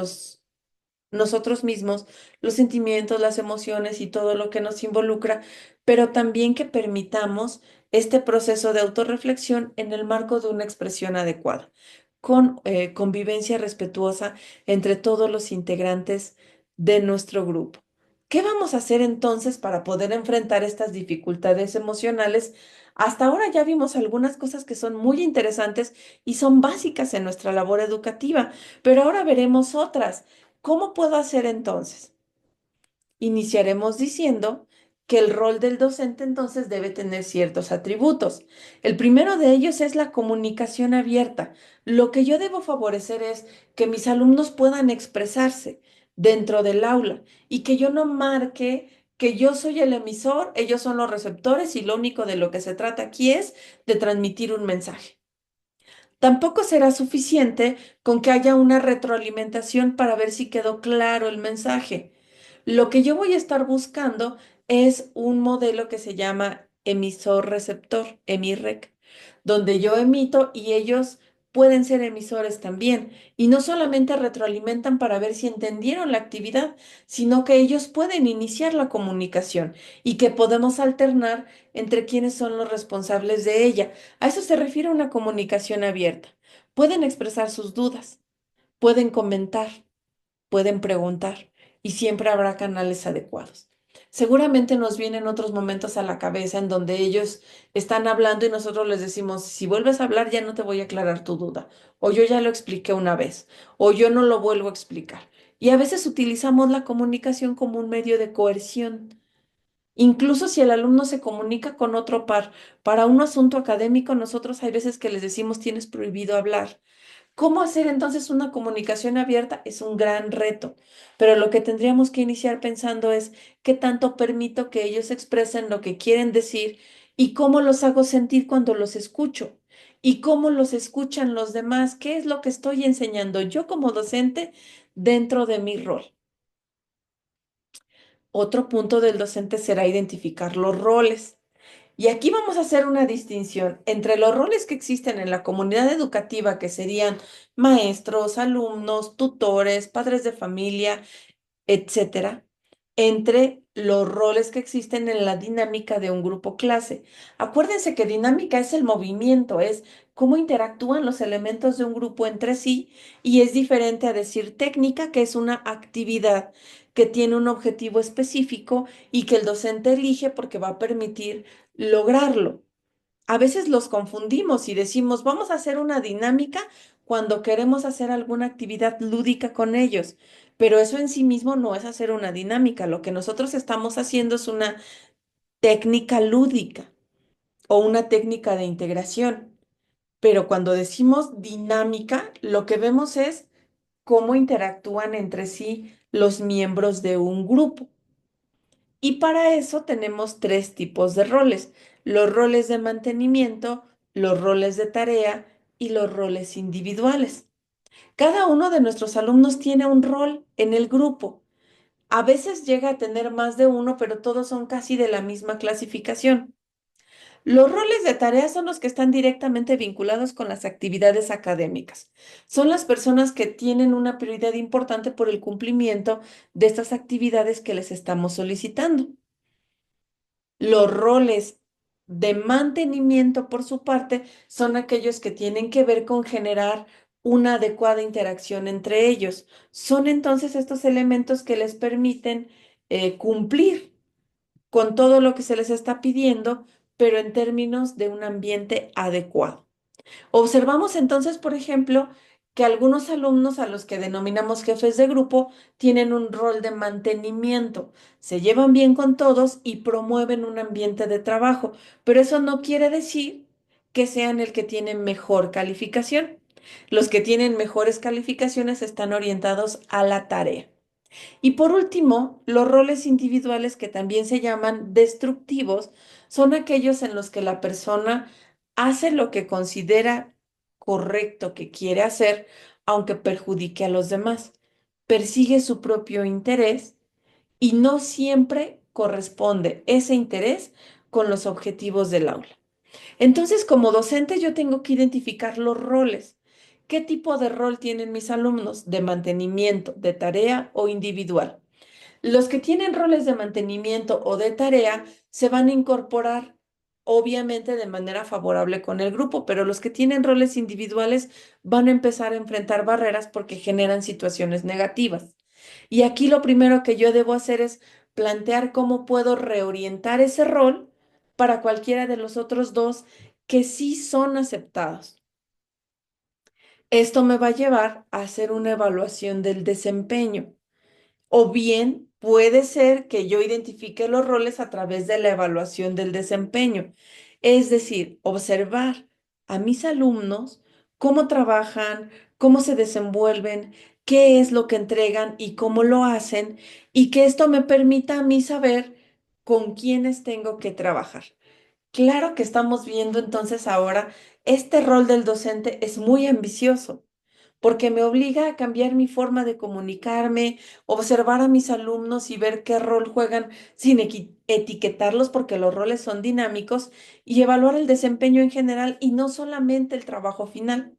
nosotros mismos, los sentimientos, las emociones y todo lo que nos involucra, pero también que permitamos este proceso de autorreflexión en el marco de una expresión adecuada, con convivencia respetuosa entre todos los integrantes de nuestro grupo. ¿Qué vamos a hacer entonces para poder enfrentar estas dificultades emocionales? Hasta ahora ya vimos algunas cosas que son muy interesantes y son básicas en nuestra labor educativa, pero ahora veremos otras. ¿Cómo puedo hacer entonces? Iniciaremos diciendo que el rol del docente entonces debe tener ciertos atributos. El primero de ellos es la comunicación abierta. Lo que yo debo favorecer es que mis alumnos puedan expresarse dentro del aula y que yo no marque que yo soy el emisor, ellos son los receptores y lo único de lo que se trata aquí es de transmitir un mensaje. Tampoco será suficiente con que haya una retroalimentación para ver si quedó claro el mensaje. Lo que yo voy a estar buscando es un modelo que se llama emisor-receptor, EMIREC, donde yo emito y ellos pueden ser emisores también. Y no solamente retroalimentan para ver si entendieron la actividad, sino que ellos pueden iniciar la comunicación y que podemos alternar entre quienes son los responsables de ella. A eso se refiere una comunicación abierta. Pueden expresar sus dudas, pueden comentar, pueden preguntar y siempre habrá canales adecuados. Seguramente nos vienen otros momentos a la cabeza en donde ellos están hablando y nosotros les decimos, si vuelves a hablar ya no te voy a aclarar tu duda, o yo ya lo expliqué una vez, o yo no lo vuelvo a explicar. Y a veces utilizamos la comunicación como un medio de coerción. Incluso si el alumno se comunica con otro par para un asunto académico, nosotros hay veces que les decimos tienes prohibido hablar. ¿Cómo hacer entonces una comunicación abierta? Es un gran reto, pero lo que tendríamos que iniciar pensando es qué tanto permito que ellos expresen lo que quieren decir y cómo los hago sentir cuando los escucho y cómo los escuchan los demás, qué es lo que estoy enseñando yo como docente dentro de mi rol. Otro punto del docente será identificar los roles. Y aquí vamos a hacer una distinción entre los roles que existen en la comunidad educativa, que serían maestros, alumnos, tutores, padres de familia, etcétera, entre los roles que existen en la dinámica de un grupo clase. Acuérdense que dinámica es el movimiento, es cómo interactúan los elementos de un grupo entre sí y es diferente a decir técnica, que es una actividad que tiene un objetivo específico y que el docente elige porque va a permitir lograrlo. A veces los confundimos y decimos, vamos a hacer una dinámica cuando queremos hacer alguna actividad lúdica con ellos, pero eso en sí mismo no es hacer una dinámica. Lo que nosotros estamos haciendo es una técnica lúdica o una técnica de integración. Pero cuando decimos dinámica, lo que vemos es cómo interactúan entre sí los miembros de un grupo. Y para eso tenemos tres tipos de roles: los roles de mantenimiento, los roles de tarea y los roles individuales. Cada uno de nuestros alumnos tiene un rol en el grupo. A veces llega a tener más de uno, pero todos son casi de la misma clasificación. Los roles de tarea son los que están directamente vinculados con las actividades académicas. Son las personas que tienen una prioridad importante por el cumplimiento de estas actividades que les estamos solicitando. Los roles de mantenimiento, por su parte, son aquellos que tienen que ver con generar una adecuada interacción entre ellos. Son entonces estos elementos que les permiten cumplir con todo lo que se les está pidiendo, pero en términos de un ambiente adecuado. Observamos entonces, por ejemplo, que algunos alumnos a los que denominamos jefes de grupo tienen un rol de mantenimiento, se llevan bien con todos y promueven un ambiente de trabajo, pero eso no quiere decir que sean el que tiene mejor calificación. Los que tienen mejores calificaciones están orientados a la tarea. Y por último, los roles individuales, que también se llaman destructivos, son aquellos en los que la persona hace lo que considera correcto que quiere hacer, aunque perjudique a los demás. Persigue su propio interés y no siempre corresponde ese interés con los objetivos del aula. Entonces, como docente, yo tengo que identificar los roles. ¿Qué tipo de rol tienen mis alumnos? ¿De mantenimiento, de tarea o individual? Los que tienen roles de mantenimiento o de tarea se van a incorporar, obviamente, de manera favorable con el grupo, pero los que tienen roles individuales van a empezar a enfrentar barreras porque generan situaciones negativas. Y aquí lo primero que yo debo hacer es plantear cómo puedo reorientar ese rol para cualquiera de los otros dos que sí son aceptados. Esto me va a llevar a hacer una evaluación del desempeño. O bien puede ser que yo identifique los roles a través de la evaluación del desempeño, es decir, observar a mis alumnos cómo trabajan, cómo se desenvuelven, qué es lo que entregan y cómo lo hacen, y que esto me permita a mí saber con quiénes tengo que trabajar. Claro que estamos viendo entonces ahora, este rol del docente es muy ambicioso porque me obliga a cambiar mi forma de comunicarme, observar a mis alumnos y ver qué rol juegan sin etiquetarlos, porque los roles son dinámicos, y evaluar el desempeño en general y no solamente el trabajo final.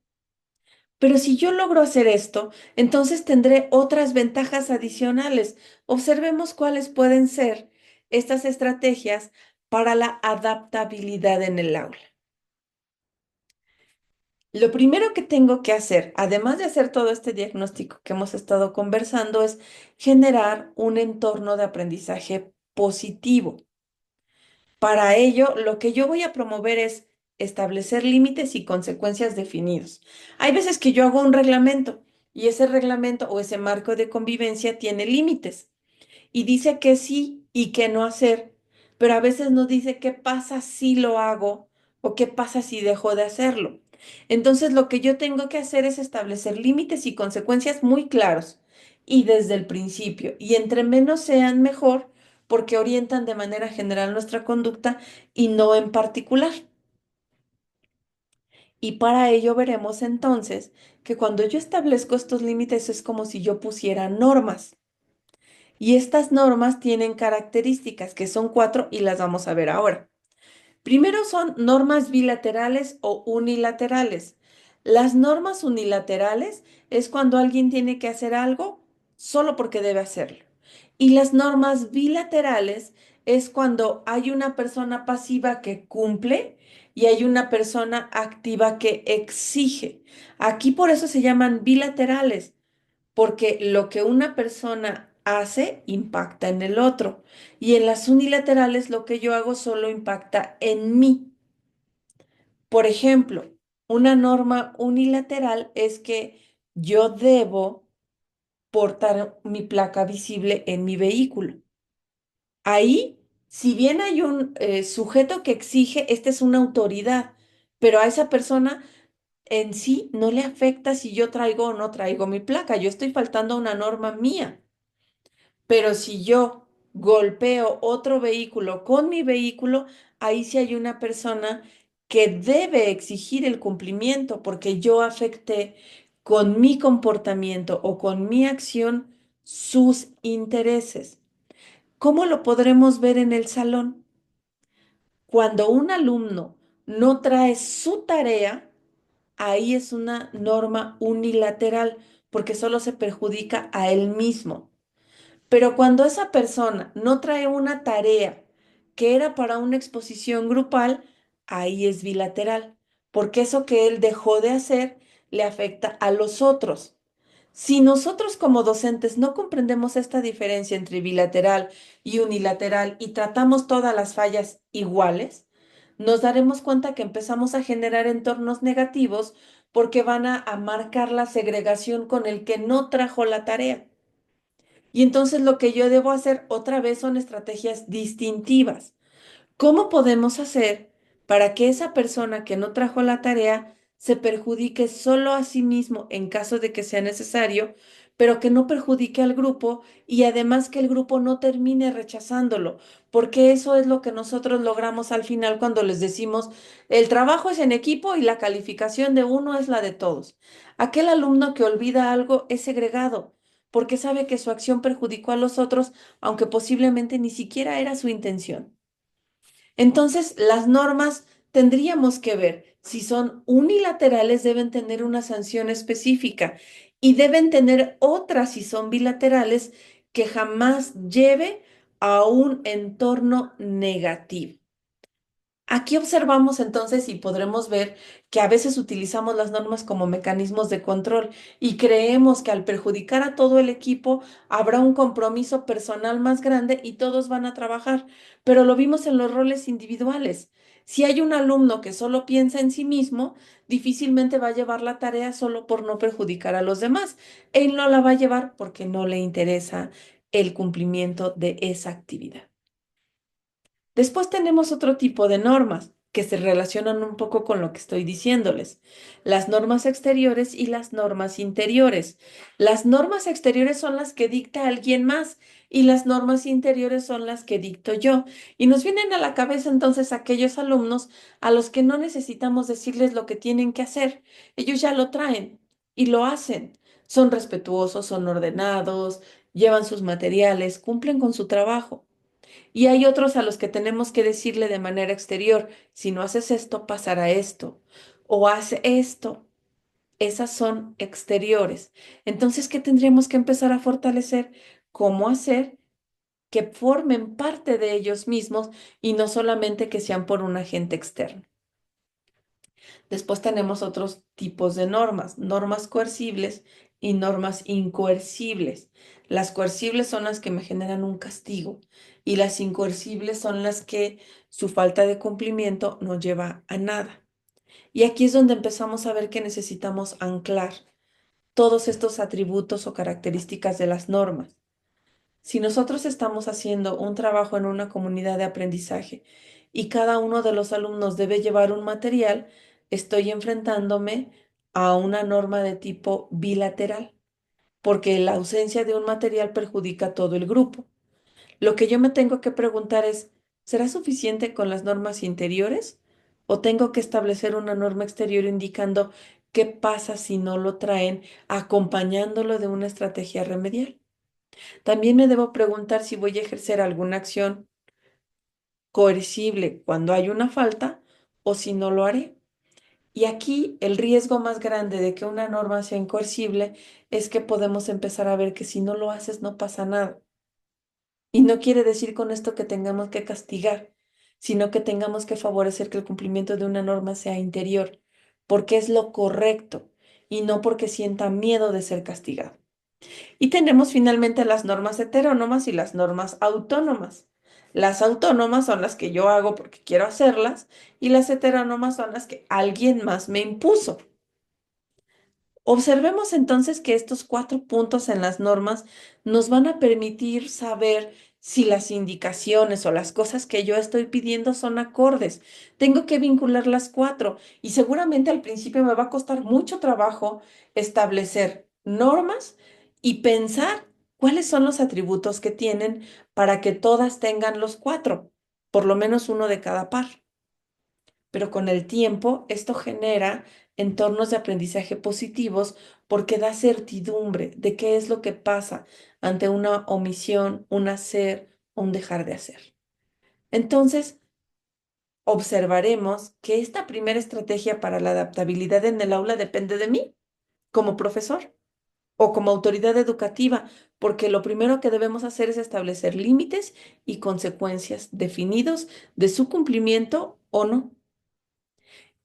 Pero si yo logro hacer esto, entonces tendré otras ventajas adicionales. Observemos cuáles pueden ser estas estrategias para la adaptabilidad en el aula. Lo primero que tengo que hacer, además de hacer todo este diagnóstico que hemos estado conversando, es generar un entorno de aprendizaje positivo. Para ello, lo que yo voy a promover es establecer límites y consecuencias definidos. Hay veces que yo hago un reglamento y ese reglamento o ese marco de convivencia tiene límites y dice que sí y que no hacer, pero a veces nos dice qué pasa si lo hago o qué pasa si dejo de hacerlo. Entonces, lo que yo tengo que hacer es establecer límites y consecuencias muy claros y desde el principio, y entre menos sean mejor, porque orientan de manera general nuestra conducta y no en particular. Y para ello veremos entonces que cuando yo establezco estos límites es como si yo pusiera normas. Y estas normas tienen características, que son cuatro, y las vamos a ver ahora. Primero son normas bilaterales o unilaterales. Las normas unilaterales es cuando alguien tiene que hacer algo solo porque debe hacerlo. Y las normas bilaterales es cuando hay una persona pasiva que cumple y hay una persona activa que exige. Aquí por eso se llaman bilaterales, porque lo que una persona hace impacta en el otro, y en las unilaterales lo que yo hago solo impacta en mí. Por ejemplo, una norma unilateral es que yo debo portar mi placa visible en mi vehículo. Ahí, si bien hay un sujeto que exige, esta es una autoridad, pero a esa persona en sí no le afecta si yo traigo o no traigo mi placa. Yo estoy faltando a una norma mía. Pero si yo golpeo otro vehículo con mi vehículo, ahí sí hay una persona que debe exigir el cumplimiento porque yo afecté con mi comportamiento o con mi acción sus intereses. ¿Cómo lo podremos ver en el salón? Cuando un alumno no trae su tarea, ahí es una norma unilateral porque solo se perjudica a él mismo. Pero cuando esa persona no trae una tarea que era para una exposición grupal, ahí es bilateral, porque eso que él dejó de hacer le afecta a los otros. Si nosotros como docentes no comprendemos esta diferencia entre bilateral y unilateral y tratamos todas las fallas iguales, nos daremos cuenta que empezamos a generar entornos negativos porque van a marcar la segregación con el que no trajo la tarea. Y entonces lo que yo debo hacer otra vez son estrategias distintivas. ¿Cómo podemos hacer para que esa persona que no trajo la tarea se perjudique solo a sí mismo en caso de que sea necesario, pero que no perjudique al grupo y además que el grupo no termine rechazándolo? Porque eso es lo que nosotros logramos al final cuando les decimos, el trabajo es en equipo y la calificación de uno es la de todos. Aquel alumno que olvida algo es segregado porque sabe que su acción perjudicó a los otros, aunque posiblemente ni siquiera era su intención. Entonces, las normas tendríamos que ver si son unilaterales, deben tener una sanción específica y deben tener otras si son bilaterales que jamás lleve a un entorno negativo. Aquí observamos entonces y podremos ver que a veces utilizamos las normas como mecanismos de control y creemos que al perjudicar a todo el equipo habrá un compromiso personal más grande y todos van a trabajar, pero lo vimos en los roles individuales. Si hay un alumno que solo piensa en sí mismo, difícilmente va a llevar la tarea solo por no perjudicar a los demás. Él no la va a llevar porque no le interesa el cumplimiento de esa actividad. Después tenemos otro tipo de normas que se relacionan un poco con lo que estoy diciéndoles. Las normas exteriores y las normas interiores. Las normas exteriores son las que dicta alguien más y las normas interiores son las que dicto yo. Y nos vienen a la cabeza entonces aquellos alumnos a los que no necesitamos decirles lo que tienen que hacer. Ellos ya lo traen y lo hacen. Son respetuosos, son ordenados, llevan sus materiales, cumplen con su trabajo. Y hay otros a los que tenemos que decirle de manera exterior, si no haces esto, pasará esto, o haz esto. Esas son exteriores. Entonces, ¿qué tendríamos que empezar a fortalecer? ¿Cómo hacer que formen parte de ellos mismos y no solamente que sean por un agente externo? Después tenemos otros tipos de normas, normas coercibles y normas incoercibles. Las coercibles son las que me generan un castigo y las incoercibles son las que su falta de cumplimiento no lleva a nada. Y aquí es donde empezamos a ver que necesitamos anclar todos estos atributos o características de las normas. Si nosotros estamos haciendo un trabajo en una comunidad de aprendizaje y cada uno de los alumnos debe llevar un material, estoy enfrentándome a una norma de tipo bilateral, porque la ausencia de un material perjudica a todo el grupo. Lo que yo me tengo que preguntar es, ¿será suficiente con las normas interiores o tengo que establecer una norma exterior indicando qué pasa si no lo traen, acompañándolo de una estrategia remedial? También me debo preguntar si voy a ejercer alguna acción coercible cuando hay una falta o si no lo haré. Y aquí el riesgo más grande de que una norma sea incoercible es que podemos empezar a ver que si no lo haces no pasa nada. Y no quiere decir con esto que tengamos que castigar, sino que tengamos que favorecer que el cumplimiento de una norma sea interior, porque es lo correcto y no porque sienta miedo de ser castigado. Y tenemos finalmente las normas heterónomas y las normas autónomas. Las autónomas son las que yo hago porque quiero hacerlas y las heterónomas son las que alguien más me impuso. Observemos entonces que estos 4 puntos en las normas nos van a permitir saber si las indicaciones o las cosas que yo estoy pidiendo son acordes. Tengo que vincular las 4 y seguramente al principio me va a costar mucho trabajo establecer normas y pensar cuáles son los atributos que tienen para que todas tengan los 4, por lo menos uno de cada par, pero con el tiempo esto genera entornos de aprendizaje positivos porque da certidumbre de qué es lo que pasa ante una omisión, un hacer o un dejar de hacer. Entonces, observaremos que esta primera estrategia para la adaptabilidad en el aula depende de mí como profesor o como autoridad educativa, porque lo primero que debemos hacer es establecer límites y consecuencias definidos de su cumplimiento o no.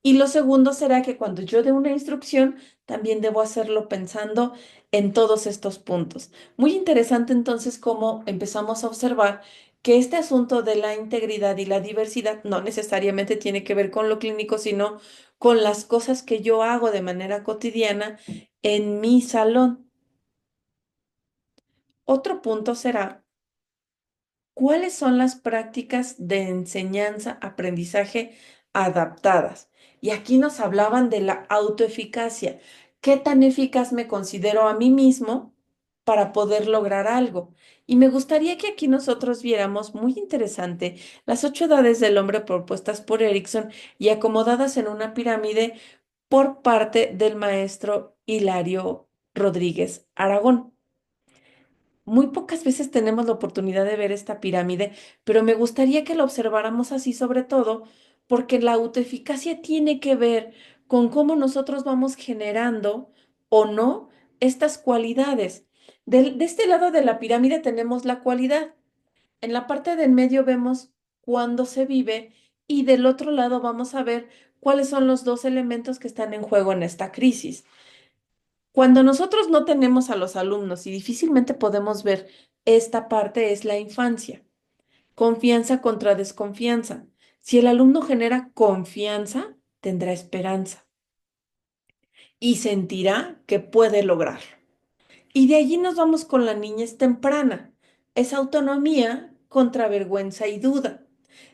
Y lo segundo será que cuando yo dé una instrucción, también debo hacerlo pensando en todos estos puntos. Muy interesante entonces cómo empezamos a observar que este asunto de la integridad y la diversidad no necesariamente tiene que ver con lo clínico, sino con las cosas que yo hago de manera cotidiana en mi salón. Otro punto será: ¿cuáles son las prácticas de enseñanza-aprendizaje adaptadas? Y aquí nos hablaban de la autoeficacia. ¿Qué tan eficaz me considero a mí mismo para poder lograr algo? Y me gustaría que aquí nosotros viéramos, muy interesante, las 8 edades del hombre propuestas por Erickson y acomodadas en una pirámide por parte del maestro Hilario Rodríguez Aragón. Muy pocas veces tenemos la oportunidad de ver esta pirámide, pero me gustaría que la observáramos así, sobre todo porque la autoeficacia tiene que ver con cómo nosotros vamos generando o no estas cualidades. De este lado de la pirámide tenemos la cualidad. En la parte del medio vemos cuándo se vive y del otro lado vamos a ver cuáles son los dos elementos que están en juego en esta crisis. Cuando nosotros no tenemos a los alumnos y difícilmente podemos ver esta parte, es la infancia. Confianza contra desconfianza. Si el alumno genera confianza, tendrá esperanza y sentirá que puede lograrlo. Y de allí nos vamos con la niñez temprana. Es autonomía contra vergüenza y duda.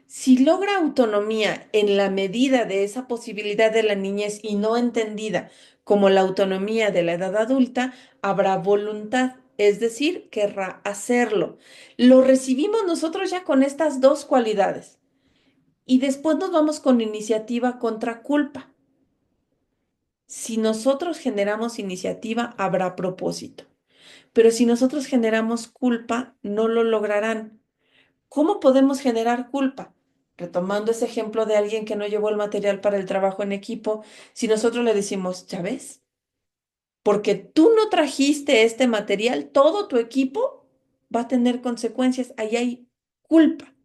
Si logra autonomía en la medida de esa posibilidad de la niñez y no entendida como la autonomía de la edad adulta, habrá voluntad, es decir, querrá hacerlo. Lo recibimos nosotros ya con estas dos cualidades. Y después nos vamos con iniciativa contra culpa. Si nosotros generamos iniciativa, habrá propósito. Pero si nosotros generamos culpa, no lo lograrán. ¿Cómo podemos generar culpa? Retomando ese ejemplo de alguien que no llevó el material para el trabajo en equipo, si nosotros le decimos, ya ves, porque tú no trajiste este material, todo tu equipo va a tener consecuencias. Ahí hay culpa.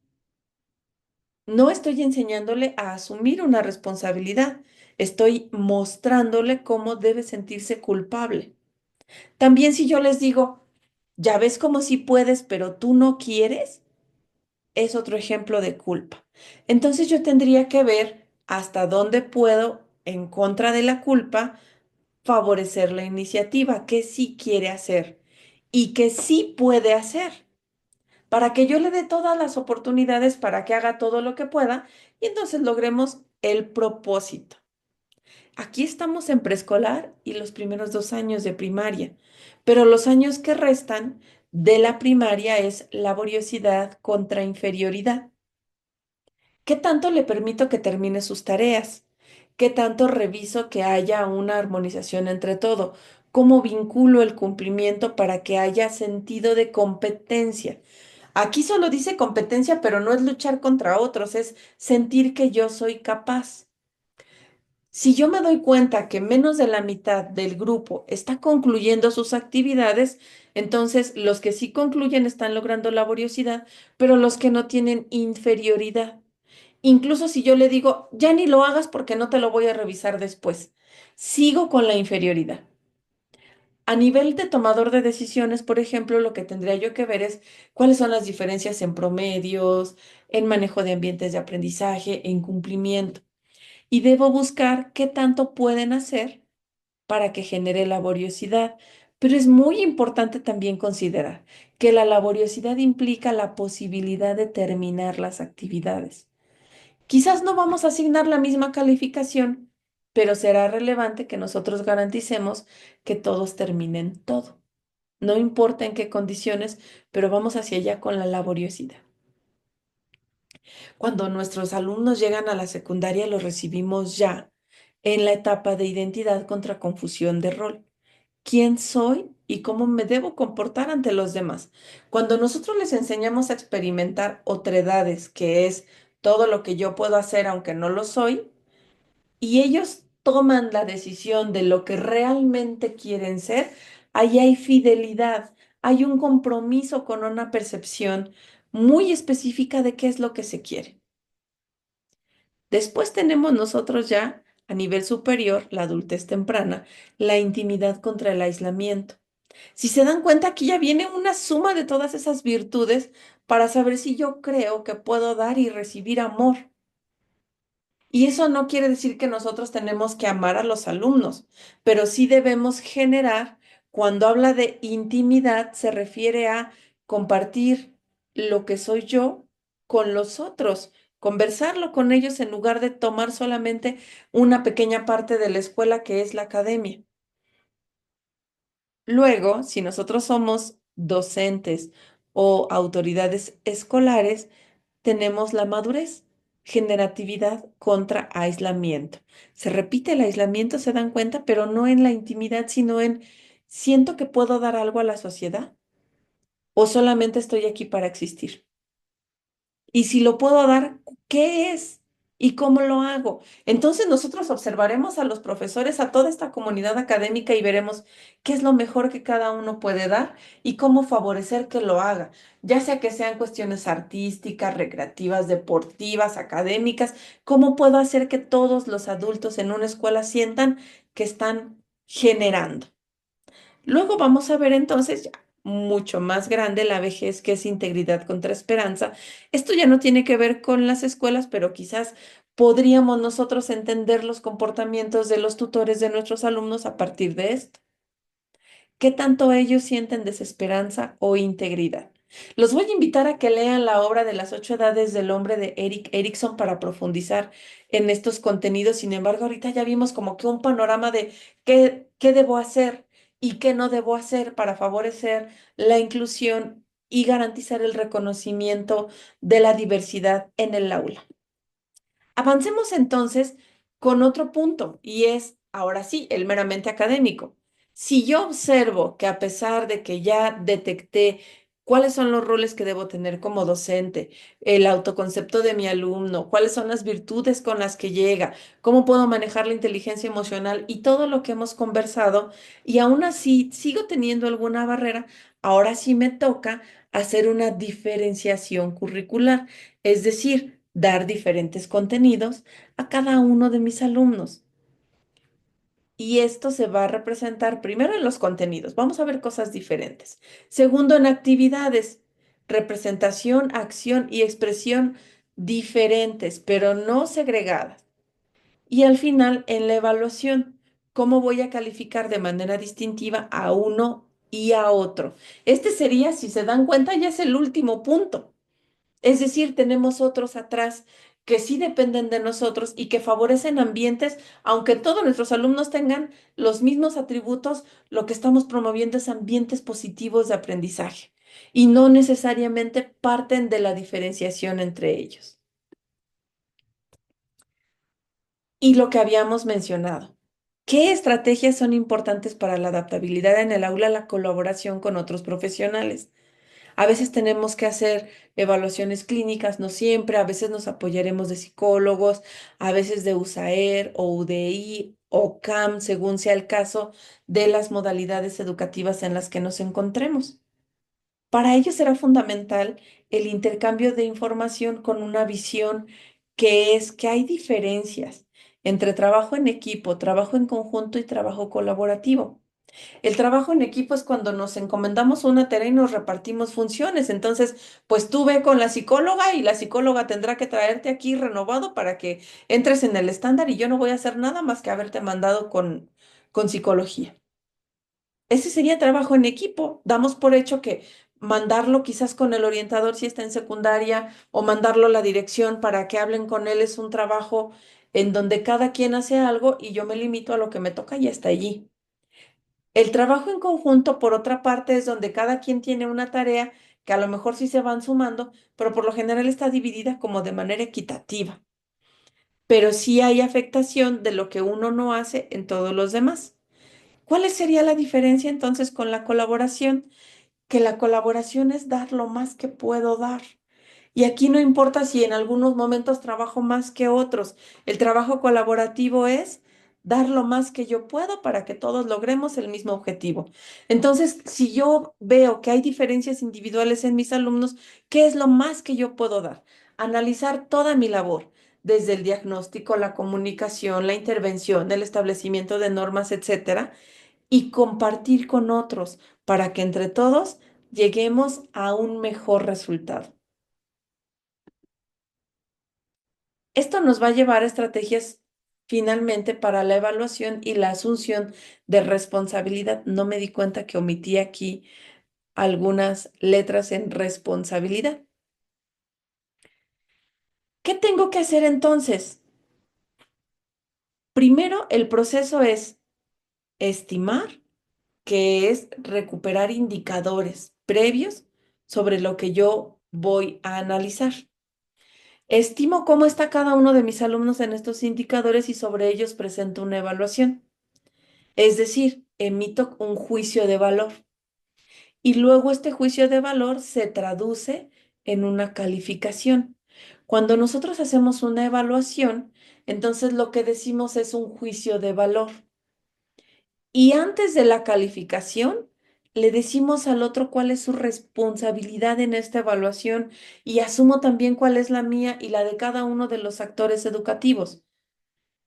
No estoy enseñándole a asumir una responsabilidad, estoy mostrándole cómo debe sentirse culpable. También si yo les digo, ya ves como si puedes, pero tú no quieres, es otro ejemplo de culpa. Entonces yo tendría que ver hasta dónde puedo, en contra de la culpa, favorecer la iniciativa, que sí quiere hacer y que sí puede hacer, para que yo le dé todas las oportunidades para que haga todo lo que pueda y entonces logremos el propósito. Aquí estamos en preescolar y los primeros 2 años de primaria, pero los años que restan de la primaria es laboriosidad contra inferioridad. ¿Qué tanto le permito que termine sus tareas? ¿Qué tanto reviso que haya una armonización entre todo? ¿Cómo vinculo el cumplimiento para que haya sentido de competencia? Aquí solo dice competencia, pero no es luchar contra otros, es sentir que yo soy capaz. Si yo me doy cuenta que menos de la mitad del grupo está concluyendo sus actividades, entonces los que sí concluyen están logrando laboriosidad, pero los que no tienen inferioridad. Incluso si yo le digo, ya ni lo hagas porque no te lo voy a revisar después, sigo con la inferioridad. A nivel de tomador de decisiones, por ejemplo, lo que tendría yo que ver es cuáles son las diferencias en promedios, en manejo de ambientes de aprendizaje, en cumplimiento. Y debo buscar qué tanto pueden hacer para que genere laboriosidad. Pero es muy importante también considerar que la laboriosidad implica la posibilidad de terminar las actividades. Quizás no vamos a asignar la misma calificación, pero será relevante que nosotros garanticemos que todos terminen todo. No importa en qué condiciones, pero vamos hacia allá con la laboriosidad. Cuando nuestros alumnos llegan a la secundaria, los recibimos ya en la etapa de identidad contra confusión de rol. ¿Quién soy y cómo me debo comportar ante los demás? Cuando nosotros les enseñamos a experimentar otredades, que es todo lo que yo puedo hacer aunque no lo soy, y ellos toman la decisión de lo que realmente quieren ser, ahí hay fidelidad, hay un compromiso con una percepción muy específica de qué es lo que se quiere. Después tenemos nosotros ya a nivel superior, la adultez temprana, la intimidad contra el aislamiento. Si se dan cuenta, aquí ya viene una suma de todas esas virtudes para saber si yo creo que puedo dar y recibir amor. Y eso no quiere decir que nosotros tenemos que amar a los alumnos, pero sí debemos generar, cuando habla de intimidad, se refiere a compartir lo que soy yo con los otros, conversarlo con ellos en lugar de tomar solamente una pequeña parte de la escuela que es la academia. Luego, si nosotros somos docentes o autoridades escolares, tenemos la madurez, generatividad contra aislamiento. Se repite el aislamiento, se dan cuenta, pero no en la intimidad, sino en siento que puedo dar algo a la sociedad o solamente estoy aquí para existir. Y si lo puedo dar, ¿qué es? ¿Y cómo lo hago? Entonces nosotros observaremos a los profesores, a toda esta comunidad académica y veremos qué es lo mejor que cada uno puede dar y cómo favorecer que lo haga, ya sea que sean cuestiones artísticas, recreativas, deportivas, académicas, cómo puedo hacer que todos los adultos en una escuela sientan que están generando. Luego vamos a ver entonces ya mucho más grande la vejez, que es integridad contra esperanza. Esto ya no tiene que ver con las escuelas, pero quizás podríamos nosotros entender los comportamientos de los tutores de nuestros alumnos a partir de esto. ¿Qué tanto ellos sienten desesperanza o integridad? Los voy a invitar a que lean la obra de las 8 edades del hombre de Eric Erickson para profundizar en estos contenidos. Sin embargo, ahorita ya vimos como que un panorama de qué debo hacer y qué no debo hacer para favorecer la inclusión y garantizar el reconocimiento de la diversidad en el aula. Avancemos entonces con otro punto y es, ahora sí, el meramente académico. Si yo observo que a pesar de que ya detecté cuáles son los roles que debo tener como docente, el autoconcepto de mi alumno, cuáles son las virtudes con las que llega, cómo puedo manejar la inteligencia emocional y todo lo que hemos conversado, y aún así sigo teniendo alguna barrera, ahora sí me toca hacer una diferenciación curricular, es decir, dar diferentes contenidos a cada uno de mis alumnos. Y esto se va a representar primero en los contenidos. Vamos a ver cosas diferentes. Segundo, en actividades. Representación, acción y expresión diferentes, pero no segregadas. Y al final, en la evaluación, ¿cómo voy a calificar de manera distintiva a uno y a otro? Este sería, si se dan cuenta, ya es el último punto. Es decir, tenemos otros atrás que sí dependen de nosotros y que favorecen ambientes, aunque todos nuestros alumnos tengan los mismos atributos, lo que estamos promoviendo es ambientes positivos de aprendizaje y no necesariamente parten de la diferenciación entre ellos. Y lo que habíamos mencionado, ¿qué estrategias son importantes para la adaptabilidad en el aula? La colaboración con otros profesionales. A veces tenemos que hacer evaluaciones clínicas, no siempre, a veces nos apoyaremos de psicólogos, a veces de USAER o UDI o CAM, según sea el caso de las modalidades educativas en las que nos encontremos. Para ello será fundamental el intercambio de información con una visión que es que hay diferencias entre trabajo en equipo, trabajo en conjunto y trabajo colaborativo. El trabajo en equipo es cuando nos encomendamos una tarea y nos repartimos funciones. Entonces, pues tú ve con la psicóloga y la psicóloga tendrá que traerte aquí renovado para que entres en el estándar y yo no voy a hacer nada más que haberte mandado con psicología. Ese sería trabajo en equipo. Damos por hecho que mandarlo quizás con el orientador si está en secundaria o mandarlo a la dirección para que hablen con él es un trabajo en donde cada quien hace algo y yo me limito a lo que me toca y hasta allí. El trabajo en conjunto, por otra parte, es donde cada quien tiene una tarea que a lo mejor sí se van sumando, pero por lo general está dividida como de manera equitativa. Pero sí hay afectación de lo que uno no hace en todos los demás. ¿Cuál sería la diferencia entonces con la colaboración? Que la colaboración es dar lo más que puedo dar. Y aquí no importa si en algunos momentos trabajo más que otros. El trabajo colaborativo es dar lo más que yo puedo para que todos logremos el mismo objetivo. Entonces, si yo veo que hay diferencias individuales en mis alumnos, ¿qué es lo más que yo puedo dar? Analizar toda mi labor, desde el diagnóstico, la comunicación, la intervención, el establecimiento de normas, etcétera, y compartir con otros para que entre todos lleguemos a un mejor resultado. Esto nos va a llevar a estrategias finalmente para la evaluación y la asunción de responsabilidad. No me di cuenta que omití aquí algunas letras en responsabilidad. ¿Qué tengo que hacer entonces? Primero, el proceso es estimar, que es recuperar indicadores previos sobre lo que yo voy a analizar. Estimo cómo está cada uno de mis alumnos en estos indicadores y sobre ellos presento una evaluación. Es decir, emito un juicio de valor y luego este juicio de valor se traduce en una calificación. Cuando nosotros hacemos una evaluación, entonces lo que decimos es un juicio de valor. Y antes de la calificación, le decimos al otro cuál es su responsabilidad en esta evaluación y asumo también cuál es la mía y la de cada uno de los actores educativos.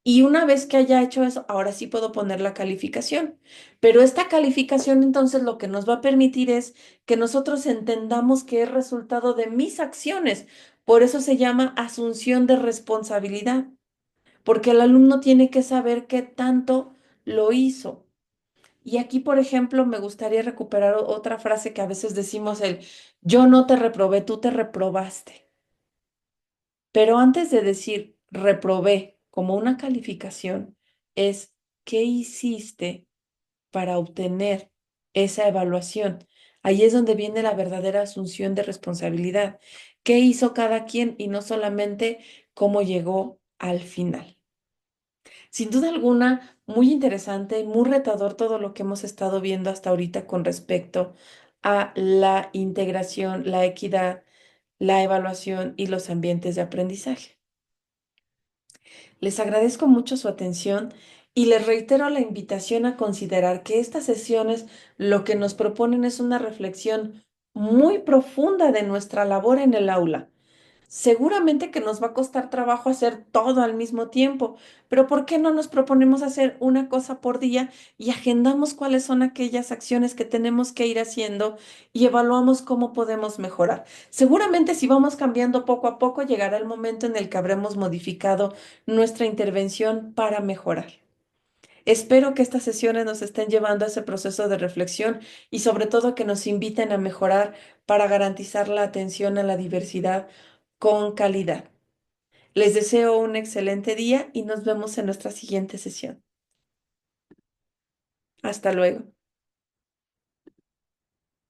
Y una vez que haya hecho eso, ahora sí puedo poner la calificación. Pero esta calificación entonces lo que nos va a permitir es que nosotros entendamos que es resultado de mis acciones. Por eso se llama asunción de responsabilidad, porque el alumno tiene que saber qué tanto lo hizo. Y aquí, por ejemplo, me gustaría recuperar otra frase que a veces decimos el yo no te reprobé, tú te reprobaste. Pero antes de decir reprobé como una calificación, es ¿qué hiciste para obtener esa evaluación? Ahí es donde viene la verdadera asunción de responsabilidad. ¿Qué hizo cada quien y no solamente cómo llegó al final? Sin duda alguna, muy interesante y muy retador todo lo que hemos estado viendo hasta ahorita con respecto a la integración, la equidad, la evaluación y los ambientes de aprendizaje. Les agradezco mucho su atención y les reitero la invitación a considerar que estas sesiones lo que nos proponen es una reflexión muy profunda de nuestra labor en el aula. Seguramente que nos va a costar trabajo hacer todo al mismo tiempo, pero ¿por qué no nos proponemos hacer una cosa por día y agendamos cuáles son aquellas acciones que tenemos que ir haciendo y evaluamos cómo podemos mejorar? Seguramente si vamos cambiando poco a poco, llegará el momento en el que habremos modificado nuestra intervención para mejorar. Espero que estas sesiones nos estén llevando a ese proceso de reflexión y sobre todo que nos inviten a mejorar para garantizar la atención a la diversidad con calidad. Les deseo un excelente día y nos vemos en nuestra siguiente sesión. Hasta luego.